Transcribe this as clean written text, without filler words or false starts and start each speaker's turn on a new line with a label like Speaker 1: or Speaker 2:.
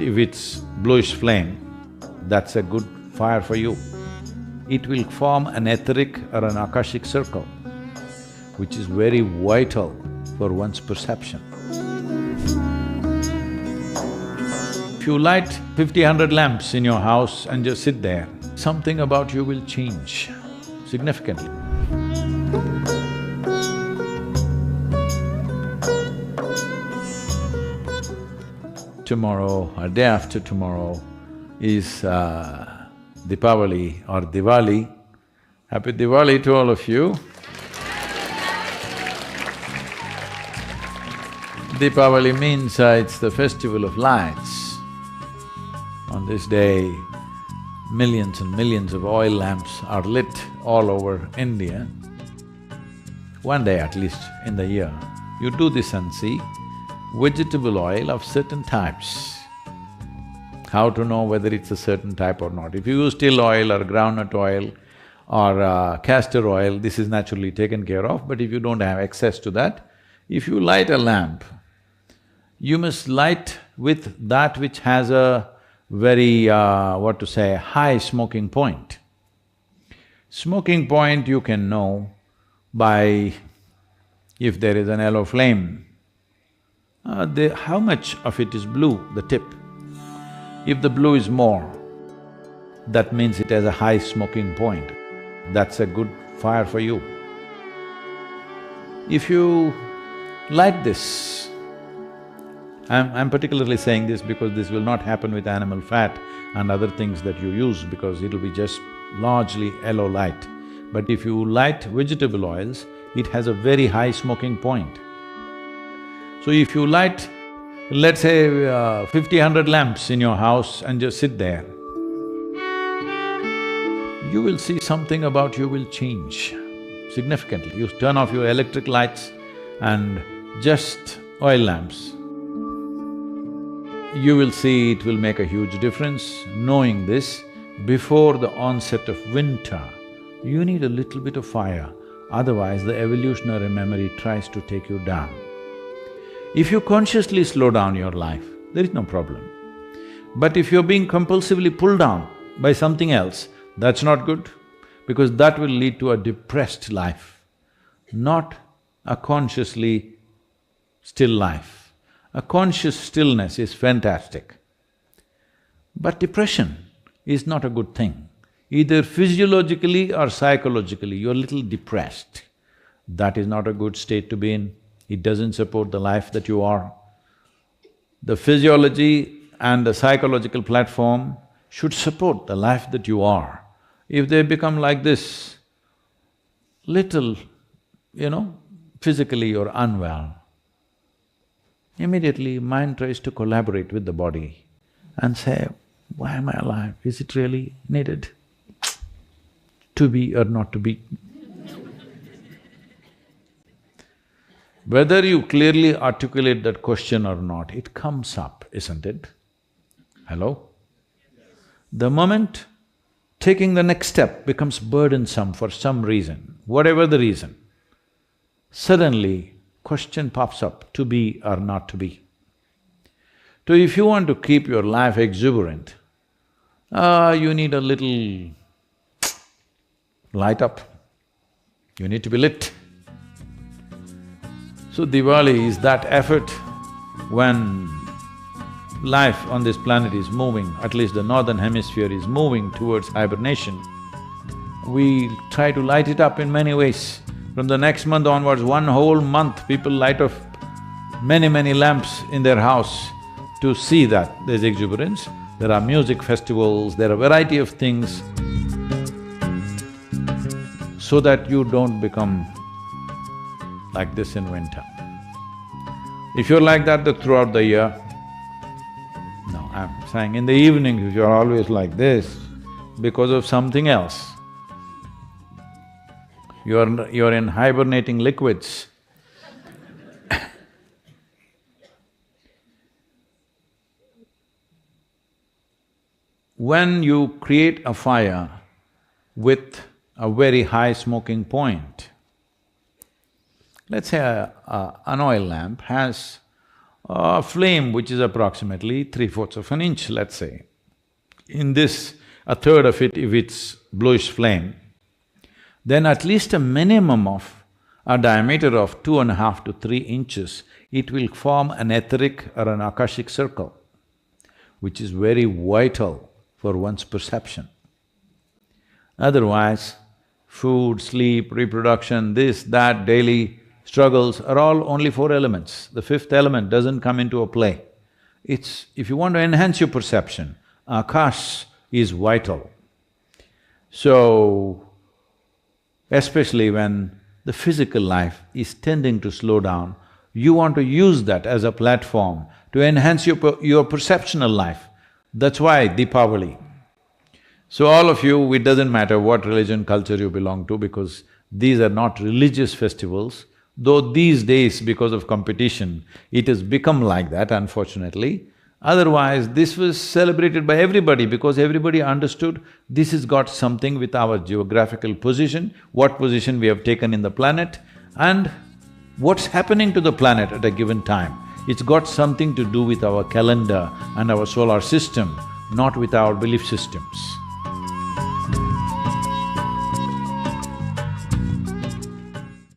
Speaker 1: if it's bluish flame, that's a good fire for you. It will form an etheric or an akashic circle, which is very vital for one's perception. If you light 50, 100 lamps in your house and just sit there, something about you will change significantly. Tomorrow or day after tomorrow is Deepavali or Diwali. Happy Diwali to all of you. Deepavali means it's the festival of lights. On this day, millions and millions of oil lamps are lit all over India. One day at least in the year, you do this and see vegetable oil of certain types. How to know whether it's a certain type or not? If you use till oil or groundnut oil or castor oil, this is naturally taken care of, but if you don't have access to that, if you light a lamp, you must light with that which has a very, high smoking point. Smoking point you can know by if there is an yellow flame, how much of it is blue, the tip. If the blue is more, that means it has a high smoking point. That's a good fire for you. If you light this, I'm particularly saying this because this will not happen with animal fat and other things that you use because it'll be just largely yellow light. But if you light vegetable oils, it has a very high smoking point. So if you light, let's say 50, 100 lamps in your house and just sit there, you will see something about you will change significantly. You turn off your electric lights and just oil lamps. You will see it will make a huge difference. Knowing this, before the onset of winter, you need a little bit of fire, otherwise the evolutionary memory tries to take you down. If you consciously slow down your life, there is no problem. But if you're being compulsively pulled down by something else, that's not good, because that will lead to a depressed life, not a consciously still life. A conscious stillness is fantastic. But depression is not a good thing. Either physiologically or psychologically, you're a little depressed. That is not a good state to be in. It doesn't support the life that you are. The physiology and the psychological platform should support the life that you are. If they become like this, little, physically you're unwell, immediately mind tries to collaborate with the body and say, why am I alive? Is it really needed to be or not to be? Whether you clearly articulate that question or not, it comes up, isn't it? Hello? The moment taking the next step becomes burdensome for some reason, whatever the reason, suddenly question pops up, to be or not to be. So if you want to keep your life exuberant, you need a little light up, you need to be lit. So Diwali is that effort when life on this planet is moving, at least the northern hemisphere is moving towards hibernation. We try to light it up in many ways. From the next month onwards, one whole month, people light up many lamps in their house to see that there's exuberance. There are music festivals, there are a variety of things so that you don't become like this in winter. If you're like that throughout the year, no, I'm saying in the evening if you're always like this because of something else, you're in hibernating liquids. When you create a fire with a very high smoking point, let's say an oil lamp has flame which is approximately 3/4 of an inch, let's say. In this, a third of it, if it's bluish flame, then at least a minimum of a diameter of 2.5 to 3 inches, it will form an etheric or an akashic circle, which is very vital for one's perception. Otherwise, food, sleep, reproduction, this, that, daily struggles are all only 4 elements. The 5th element doesn't come into a play. If you want to enhance your perception, akash is vital. So, especially when the physical life is tending to slow down, you want to use that as a platform to enhance your perceptional life. That's why Deepavali. So all of you, it doesn't matter what religion, culture you belong to, because these are not religious festivals, though these days, because of competition, it has become like that, unfortunately. Otherwise, this was celebrated by everybody because everybody understood this has got something with our geographical position, what position we have taken in the planet, and what's happening to the planet at a given time. It's got something to do with our calendar and our solar system, not with our belief systems.